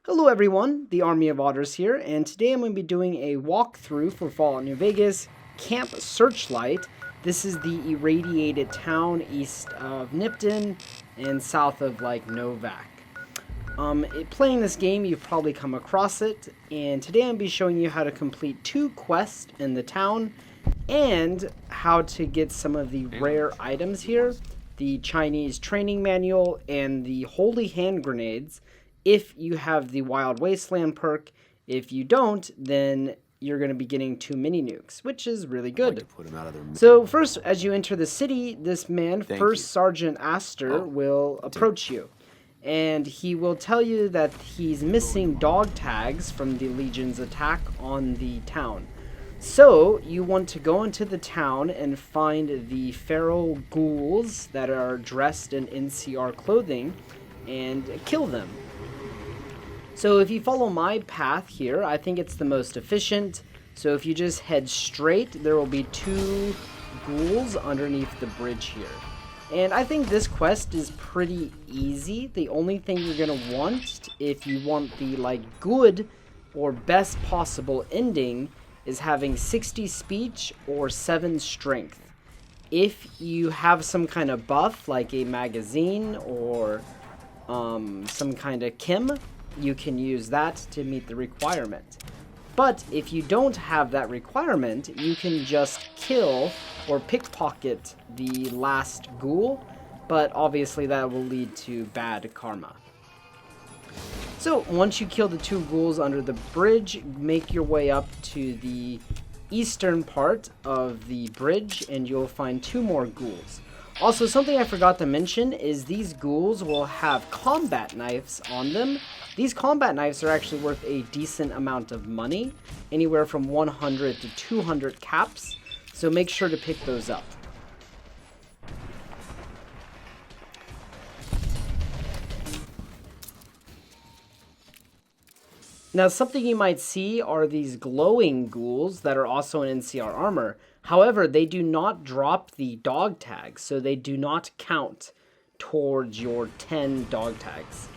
Hello everyone, the Army of Otters here, and today I'm going to be doing a walkthrough for Fallout New Vegas, Camp Searchlight. This is the irradiated town east of Nipton and south of Novak. Playing this game, you've probably come across it, and today I'm going to be showing you how to complete 2 quests in the town and how to get some of the rare items here, the Chinese training manual and the holy hand grenades. If you have the Wild Wasteland perk, if you don't, then you're going to be getting 2 mini nukes, which is really good. So first, as you enter the city, this man, First Sergeant Astor, will approach you. And he will tell you that he's missing dog tags from the Legion's attack on the town. So you want to go into the town and find the feral ghouls that are dressed in NCR clothing and kill them. So if you follow my path here, I think it's the most efficient. So if you just head straight, there will be 2 ghouls underneath the bridge here. And I think this quest is pretty easy. The only thing you're going to want, if you want the good or best possible ending, is having 60 speech or 7 strength. If you have some kind of buff, like a magazine or some kind of chem, you can use that to meet the requirement. But if you don't have that requirement, you can just kill or pickpocket the last ghoul, but obviously that will lead to bad karma. So once you kill the 2 ghouls under the bridge, make your way up to the eastern part of the bridge and you'll find 2 more ghouls. Also, something I forgot to mention is these ghouls will have combat knives on them. These combat knives are actually worth a decent amount of money, anywhere from 100 to 200 caps, so make sure to pick those up. Now, something you might see are these glowing ghouls that are also in NCR armor. However, they do not drop the dog tags, so they do not count towards your 10 dog tags.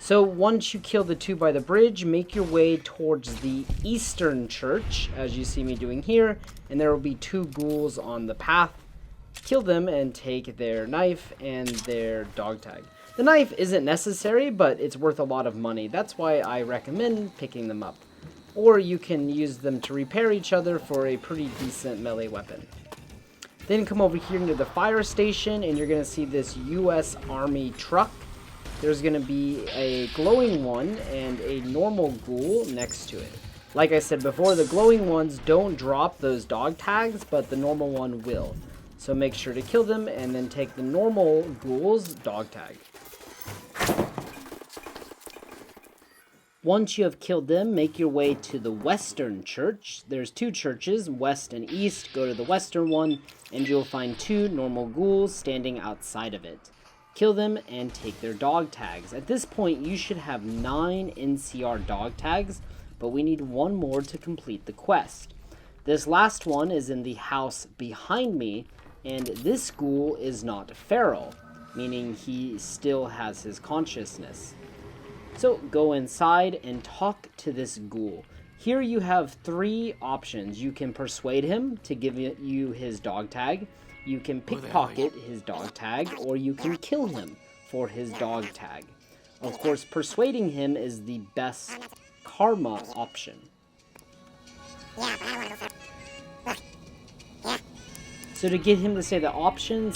So once you kill the 2 by the bridge, make your way towards the eastern church, as you see me doing here, and there will be 2 ghouls on the path. Kill them and take their knife and their dog tag. The knife isn't necessary, but it's worth a lot of money. That's why I recommend picking them up. Or you can use them to repair each other for a pretty decent melee weapon. Then come over here into the fire station and you're going to see this US Army truck. There's going to be a glowing one and a normal ghoul next to it. Like I said before, the glowing ones don't drop those dog tags, but the normal one will. So make sure to kill them and then take the normal ghoul's dog tag. Once you have killed them, make your way to the western church. There's 2 churches, west and east. Go to the western one, and you'll find 2 normal ghouls standing outside of it. Kill them and take their dog tags. At this point, you should have 9 NCR dog tags, but we need 1 more to complete the quest. This last one is in the house behind me, and this ghoul is not feral, meaning he still has his consciousness. So go inside and talk to this ghoul. Here you have 3 options. You can persuade him to give you his dog tag, you can pickpocket his dog tag, or you can kill him for his dog tag. Of course, persuading him is the best karma option. So to get him to say the option,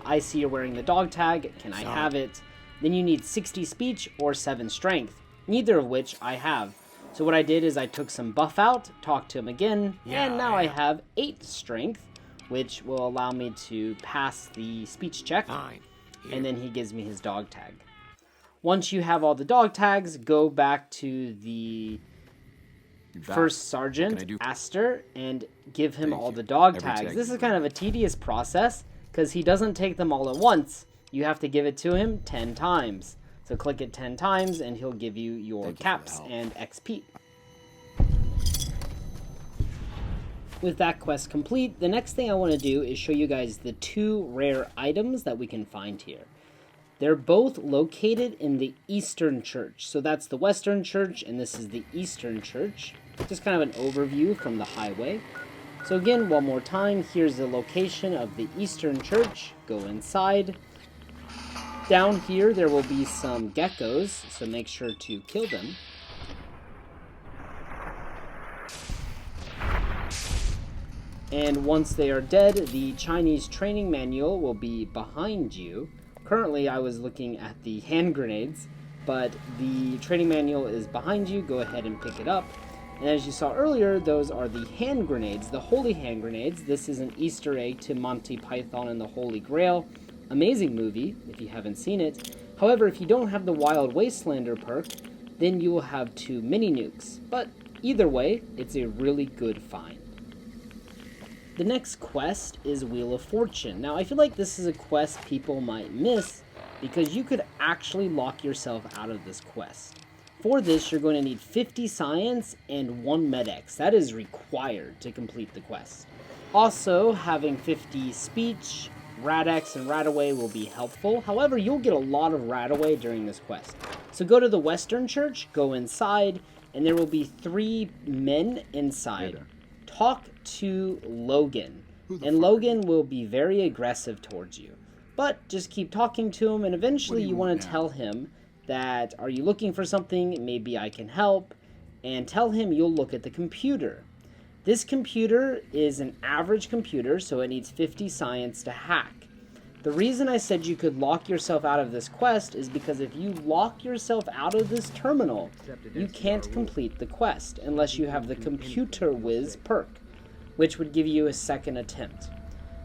I see you're wearing the dog tag, can I have it? Then you need 60 speech or 7 strength, neither of which I have. So what I did is I took some buff out, talked to him again, and now I have 8 strength, which will allow me to pass the speech check, and then he gives me his dog tag. Once you have all the dog tags, go back to the First Sergeant Astor and give him all the dog tags. This is kind of a tedious process because he doesn't take them all at once. You have to give it to him 10 times. So click it 10 times and he'll give you your caps and XP. With that quest complete, the next thing I want to do is show you guys the 2 rare items that we can find here. They're both located in the Eastern Church. So that's the Western Church, and this is the Eastern Church. Just kind of an overview from the highway. So again, one more time, here's the location of the Eastern Church. Go inside. Down here, there will be some geckos, so make sure to kill them. And once they are dead, the Chinese training manual will be behind you. Currently, I was looking at the hand grenades, but the training manual is behind you. Go ahead and pick it up. And as you saw earlier, those are the hand grenades, the holy hand grenades. This is an Easter egg to Monty Python and the Holy Grail. Amazing movie, if you haven't seen it. However, if you don't have the Wild Wastelander perk, then you will have 2 mini nukes. But either way, it's a really good find. The next quest is Wheel of Fortune. Now, I feel like this is a quest people might miss because you could actually lock yourself out of this quest. For this, you're going to need 50 science and 1 medex. That is required to complete the quest. Also, having 50 speech, Radex, and Radaway will be helpful. However, you'll get a lot of Radaway during this quest. So go to the Western Church, go inside, and there will be 3 men inside. Talk to Logan, and Logan will be very aggressive towards you. But just keep talking to him, and eventually you want to tell him that, are you looking for something? Maybe I can help. And tell him you'll look at the computer. This computer is an average computer, so it needs 50 science to hack. The reason I said you could lock yourself out of this quest is because if you lock yourself out of this terminal, you can't complete the quest unless you have the Computer Whiz perk, which would give you a second attempt.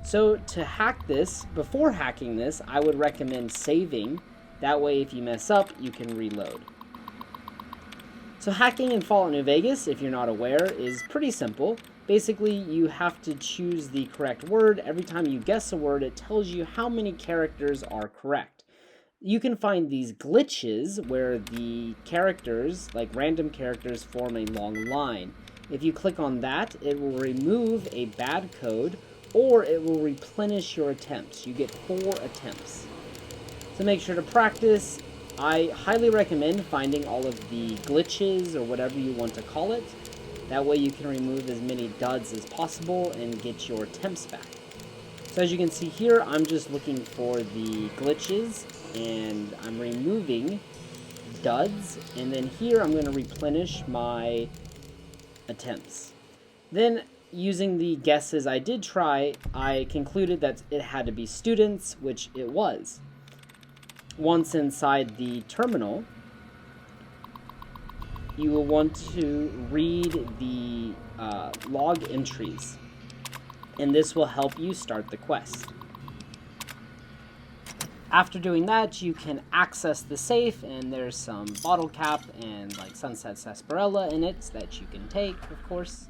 So to hack this, before hacking this, I would recommend saving. That way, if you mess up, you can reload. So hacking in Fallout New Vegas, if you're not aware, is pretty simple. Basically, you have to choose the correct word. Every time you guess a word, it tells you how many characters are correct. You can find these glitches where the characters, like random characters, form a long line. If you click on that, it will remove a bad code, or it will replenish your attempts. You get 4 attempts. So make sure to practice. I highly recommend finding all of the glitches, or whatever you want to call it. That way you can remove as many duds as possible and get your attempts back. So as you can see here, I'm just looking for the glitches, and I'm removing duds, and then here I'm going to replenish my attempts. Then, using the guesses I did try, I concluded that it had to be students, which it was. Once inside the terminal, you will want to read the log entries, and this will help you start the quest. After doing that, you can access the safe, and there's some bottle cap and like Sunset Sarsaparilla in it that you can take, of course.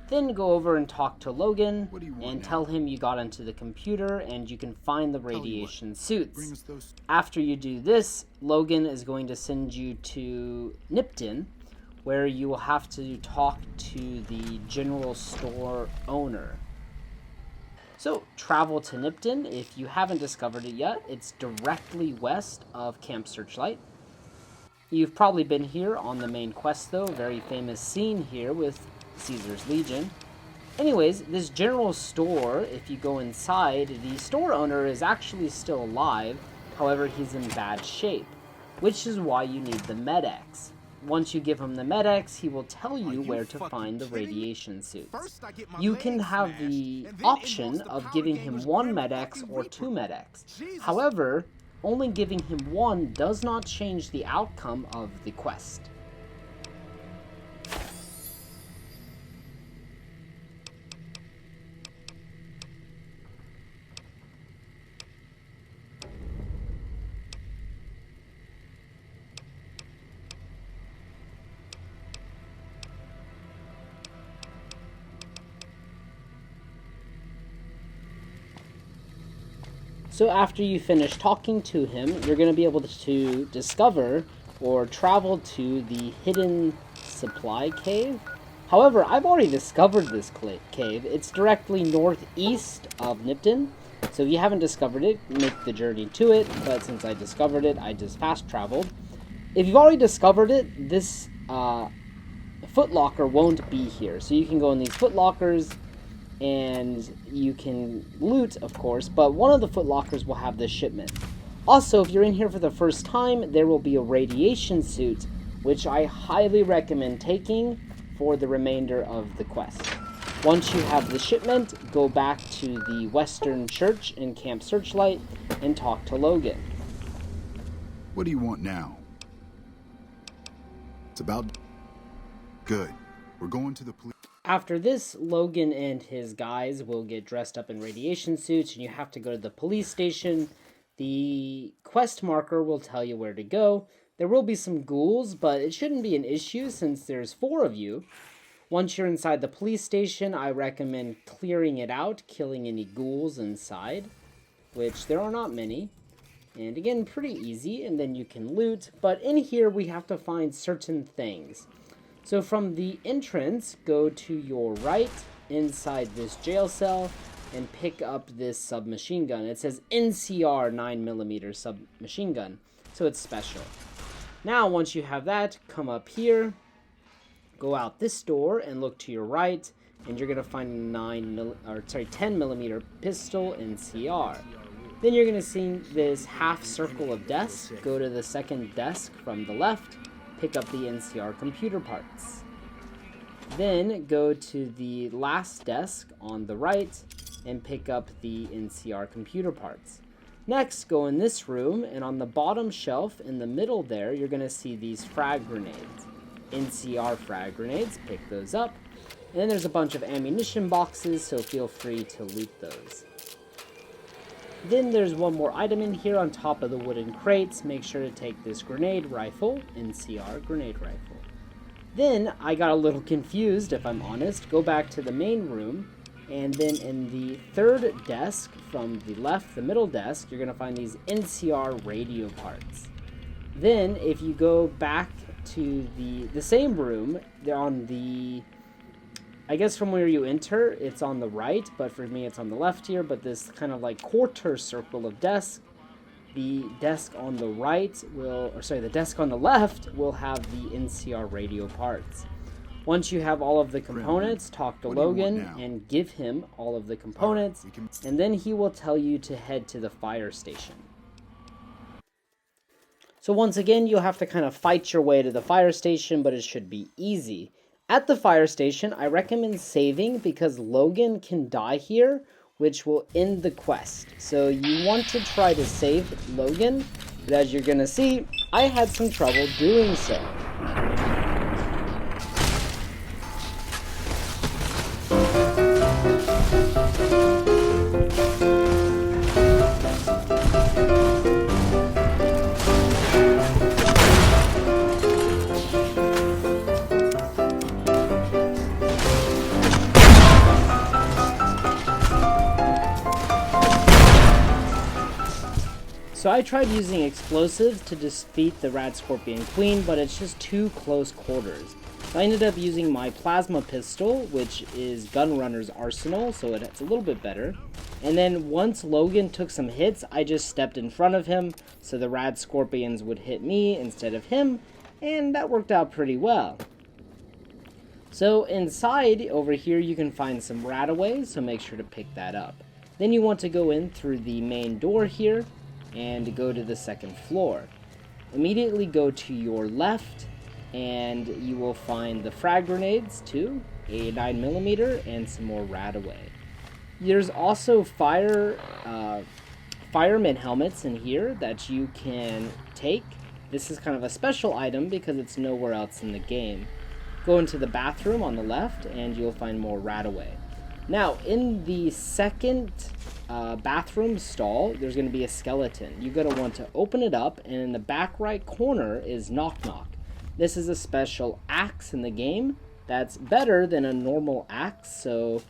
Then go over and talk to Logan and tell him you got into the computer and you can find the radiation suits. After you do this, Logan is going to send you to Nipton, where you will have to talk to the general store owner. So, travel to Nipton. If you haven't discovered it yet, it's directly west of Camp Searchlight. You've probably been here on the main quest, though. Very famous scene here with Caesar's Legion. Anyways, this general store, if you go inside, the store owner is actually still alive. However, he's in bad shape, which is why you need the Med-X. Once you give him the Med-X, he will tell you where to find the radiation suits. You can have the option of giving him 1 Med-X or 2 Med-X. However, only giving him 1 does not change the outcome of the quest. So after you finish talking to him, you're going to be able to discover or travel to the hidden supply cave. However, I've already discovered this cave. It's directly northeast of Nipton. So if you haven't discovered it, make the journey to it, but since I discovered it, I just fast traveled. If you've already discovered it, this footlocker won't be here. So you can go in these footlockers and you can loot, of course, but one of the footlockers will have this shipment. Also, if you're in here for the first time, there will be a radiation suit, which I highly recommend taking for the remainder of the quest. Once you have the shipment, go back to the Western Church in Camp Searchlight and talk to Logan. What do you want now? It's about... Good. We're going to the police... After this, Logan and his guys will get dressed up in radiation suits, and you have to go to the police station. The quest marker will tell you where to go. There will be some ghouls, but it shouldn't be an issue since there's 4 of you. Once you're inside the police station, I recommend clearing it out, killing any ghouls inside, which there are not many. And again, pretty easy, and then you can loot. But in here, we have to find certain things. So from the entrance, go to your right inside this jail cell and pick up this submachine gun. It says NCR 9mm submachine gun, so it's special. Now, once you have that, come up here, go out this door and look to your right, and you're gonna find a 10mm pistol NCR. Then you're gonna see this half circle of desks. Go to the second desk from the left, pick up the NCR computer parts. Then go to the last desk on the right and pick up the NCR computer parts. Next, go in this room, and on the bottom shelf in the middle there, you're gonna see these frag grenades. NCR frag grenades, pick those up. And then there's a bunch of ammunition boxes, so feel free to loot those. Then there's one more item in here on top of the wooden crates. Make sure to take this grenade rifle, NCR grenade rifle. Then I got a little confused, if I'm honest. Go back to the main room, and then in the third desk from the left, the middle desk, you're going to find these NCR radio parts. Then if you go back to the same room, they're on the... I guess from where you enter, it's on the right, but for me it's on the left here, but this kind of like quarter circle of desks, the desk on the right will, the desk on the left will have the NCR radio parts. Once you have all of the components, talk to Logan and give him all of the components, and then he will tell you to head to the fire station. So once again, you'll have to kind of fight your way to the fire station, but it should be easy. At the fire station, I recommend saving because Logan can die here, which will end the quest. So you want to try to save Logan, but as you're gonna see, I had some trouble doing so. So I tried using explosives to defeat the Rad Scorpion Queen, but it's just too close quarters. So I ended up using my plasma pistol, which is Gunrunner's arsenal, so it's a little bit better. And then once Logan took some hits, I just stepped in front of him, so the Rad Scorpions would hit me instead of him, and that worked out pretty well. So inside, over here, you can find some Radaways, so make sure to pick that up. Then you want to go in through the main door here, and go to the second floor. Immediately go to your left, and you will find the frag grenades too, a 9mm, and some more Radaway. There's also fireman helmets in here that you can take. This is kind of a special item because it's nowhere else in the game. Go into the bathroom on the left, and you'll find more Radaway. Now, in the second bathroom stall, there's going to be a skeleton. You're going to want to open it up, and in the back right corner is Knock Knock. This is a special axe in the game that's better than a normal axe, so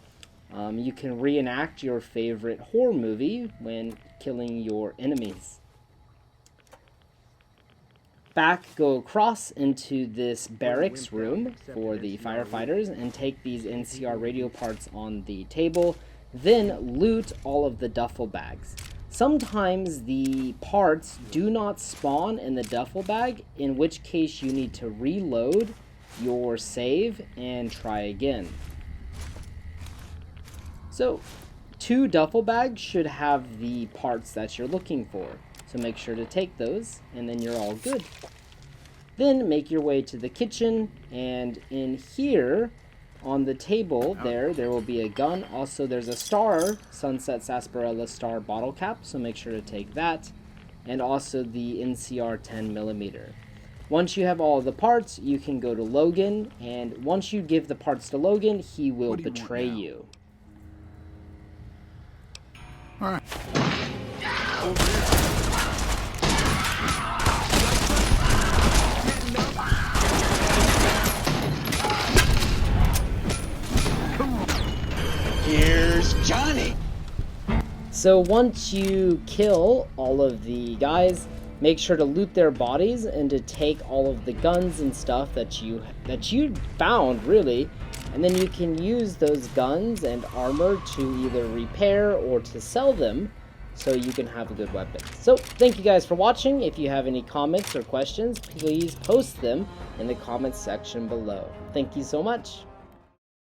you can reenact your favorite horror movie when killing your enemies. Go across into this barracks room for the firefighters and take these NCR radio parts on the table. Then loot all of the duffel bags. Sometimes the parts do not spawn in the duffel bag, in which case you need to reload your save and try again. So 2 duffel bags should have the parts that you're looking for. So make sure to take those, and then you're all good. Then make your way to the kitchen, and in here on the table there will be a gun. Also, there's a star, Sunset Sarsaparilla Star bottle cap, so make sure to take that. And also the NCR 10mm. Once you have all of the parts, you can go to Logan, and once you give the parts to Logan, he will betray you. All right. Here's Johnny. So once you kill all of the guys, make sure to loot their bodies and to take all of the guns and stuff that you found, really. And then you can use those guns and armor to either repair or to sell them, so you can have a good weapon. So thank you guys for watching. If you have any comments or questions, please post them in the comments section below. Thank you so much.